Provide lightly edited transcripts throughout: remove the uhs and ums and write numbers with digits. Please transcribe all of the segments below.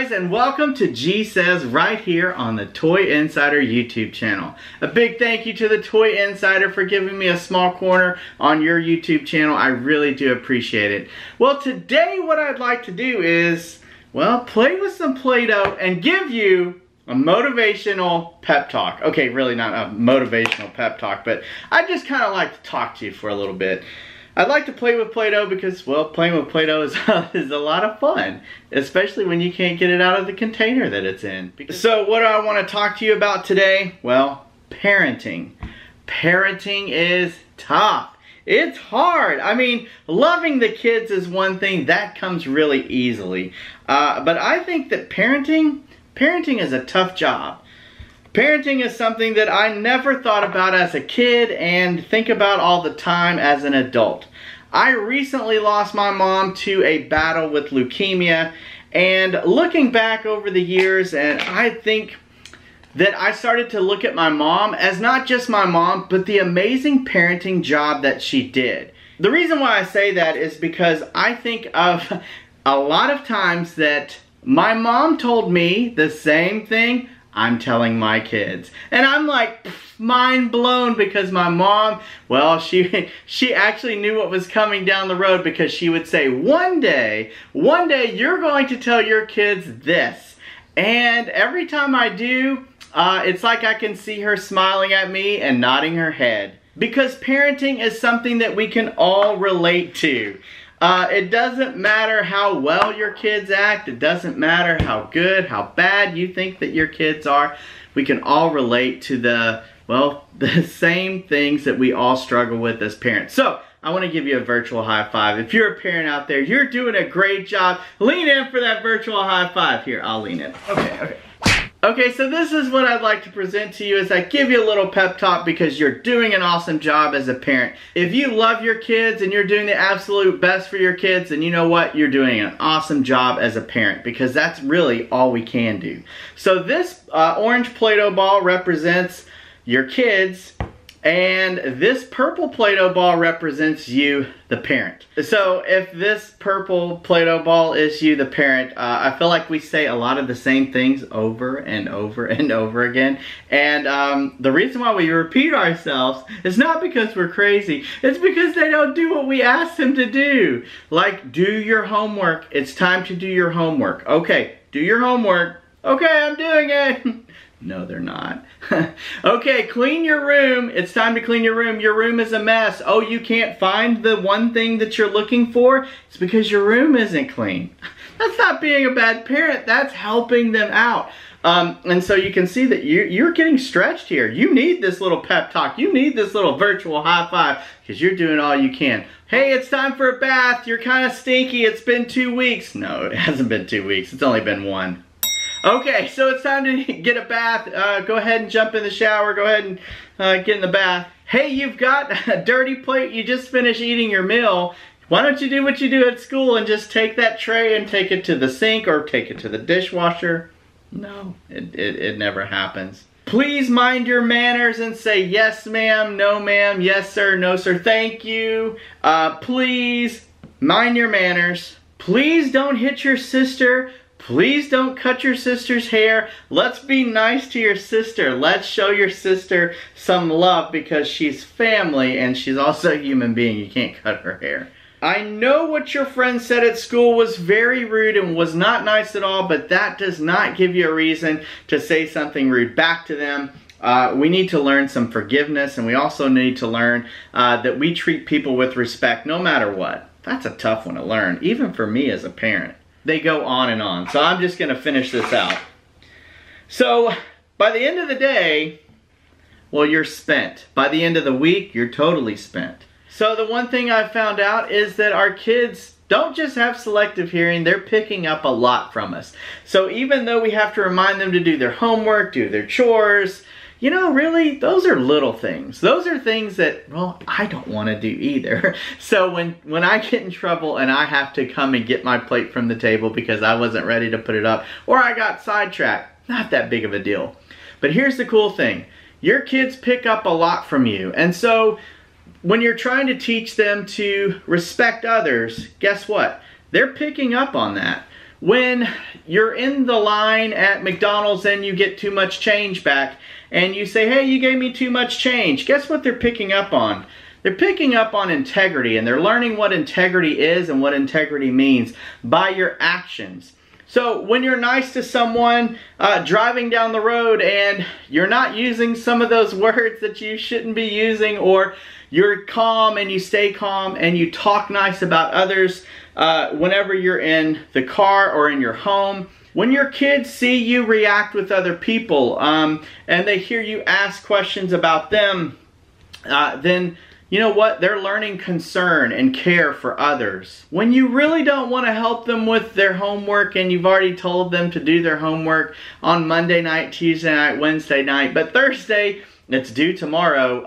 guys, and welcome to G Says right here on the Toy Insider YouTube channel. A big thank you to the Toy Insider for giving me a small corner on your YouTube channel. I really do appreciate it. Well, today what I'd like to do is, well, play with some Play-Doh and give you a motivational pep talk. Okay, really not a motivational pep talk, but I just kind of like to talk to you for a little bit. I'd like to play with Play-Doh because, well, playing with Play-Doh is a lot of fun, especially when you can't get it out of the container that it's in. So what do I want to talk to you about today? Well, parenting. Parenting is tough. It's hard. I mean, loving the kids is one thing. That comes really easily. But I think that parenting is a tough job. Parenting is something that I never thought about as a kid and think about all the time as an adult. I recently lost my mom to a battle with leukemia, and looking back over the years, and I think that I started to look at my mom as not just my mom, but the amazing parenting job that she did. The reason why I say that is because I think of a lot of times that my mom told me the same thing I'm telling my kids. And I'm like mind blown because my mom, well, she actually knew what was coming down the road, because she would say, one day you're going to tell your kids this. And every time I do, it's like I can see her smiling at me and nodding her head. Because parenting is something that we can all relate to. It doesn't matter how well your kids act. It doesn't matter how good, how bad you think that your kids are. We can all relate to the same things that we all struggle with as parents. So, I want to give you a virtual high five. If you're a parent out there, you're doing a great job. Lean in for that virtual high five. Here, I'll lean in. Okay, so this is what I'd like to present to you as I give you a little pep talk, because you're doing an awesome job as a parent. If you love your kids and you're doing the absolute best for your kids, then you know what? You're doing an awesome job as a parent, because that's really all we can do. So this orange Play-Doh ball represents your kids, and this purple Play-Doh ball represents you, the parent. So if this purple Play-Doh ball is you, the parent, I feel like we say a lot of the same things over and over and over again. And the reason why we repeat ourselves is not because we're crazy. It's because they don't do what we ask them to do. Like, do your homework. It's time to do your homework. Okay, do your homework. Okay, I'm doing it. No, they're not. Okay, clean your room. It's time to clean your room. Your room is a mess. Oh, you can't find the one thing that you're looking for? It's because your room isn't clean. That's not being a bad parent. That's helping them out. And so you can see that you're getting stretched here. You need this little pep talk. You need this little virtual high five, because you're doing all you can. Hey, it's time for a bath. You're kind of stinky. It's been 2 weeks. No, it hasn't been 2 weeks. It's only been 1. Okay, so it's time to get a bath. Go ahead and jump in the shower. Go ahead and get in the bath. Hey, you've got a dirty plate. You just finished eating your meal. Why don't you do what you do at school and just take that tray and take it to the sink or take it to the dishwasher? No, it never happens. Please mind your manners and say yes ma'am, no ma'am, yes sir, no sir, thank you. Please mind your manners. Please don't hit your sister. Please don't cut your sister's hair. Let's be nice to your sister. Let's show your sister some love, because she's family and she's also a human being. You can't cut her hair. I know what your friend said at school was very rude and was not nice at all, but that does not give you a reason to say something rude back to them. We need to learn some forgiveness, and we also need to learn that we treat people with respect no matter what. That's a tough one to learn, even for me as a parent. They go on and on. So I'm just going to finish this out. So by the end of the day, well, you're spent. By the end of the week, you're totally spent. So the one thing I found out is that our kids don't just have selective hearing, they're picking up a lot from us. So even though we have to remind them to do their homework, do their chores, you know, really, those are little things. Those are things that, well, I don't want to do either. So when I get in trouble and I have to come and get my plate from the table because I wasn't ready to put it up, or I got sidetracked, not that big of a deal. But here's the cool thing. Your kids pick up a lot from you. And so when you're trying to teach them to respect others, guess what? They're picking up on that. when you're in the line at McDonald's and you get too much change back and you say, hey, you gave me too much change, guess what they're picking up on? They're picking up on integrity, and they're learning what integrity is and what integrity means by your actions. So when you're nice to someone driving down the road and you're not using some of those words that you shouldn't be using, or you're calm and you stay calm and you talk nice about others whenever you're in the car or in your home, when your kids see you react with other people and they hear you ask questions about them, then you know what? They're learning concern and care for others. When you really don't want to help them with their homework and you've already told them to do their homework on Monday night, Tuesday night, Wednesday night, but Thursday it's due tomorrow,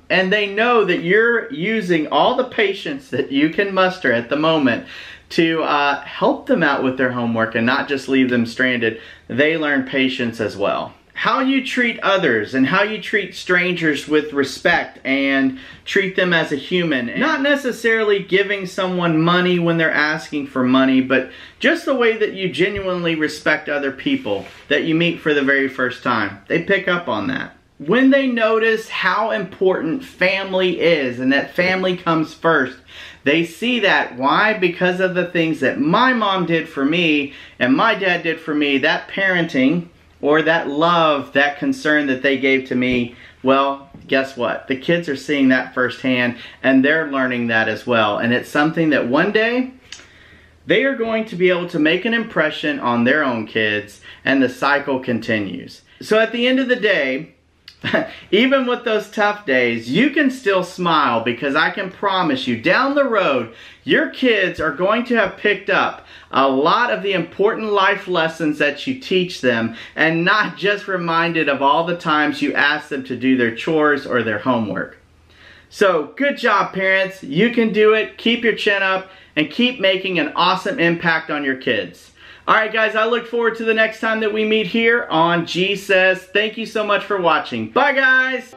and they know that you're using all the patience that you can muster at the moment to help them out with their homework and not just leave them stranded, they learn patience as well. How you treat others and how you treat strangers with respect and treat them as a human. Not necessarily giving someone money when they're asking for money, but just the way that you genuinely respect other people that you meet for the very first time. They pick up on that. When they notice how important family is and that family comes first, they see that. Why? Because of the things that my mom did for me and my dad did for me, that parenting, or that love, that concern that they gave to me, well, guess what? The kids are seeing that firsthand and they're learning that as well. And it's something that one day they are going to be able to make an impression on their own kids, and the cycle continues. So at the end of the day, even with those tough days, you can still smile, because I can promise you down the road, your kids are going to have picked up a lot of the important life lessons that you teach them, and not just reminded of all the times you ask them to do their chores or their homework. So good job, parents. You can do it. Keep your chin up and keep making an awesome impact on your kids. Alright guys, I look forward to the next time that we meet here on G Says. Thank you so much for watching. Bye guys!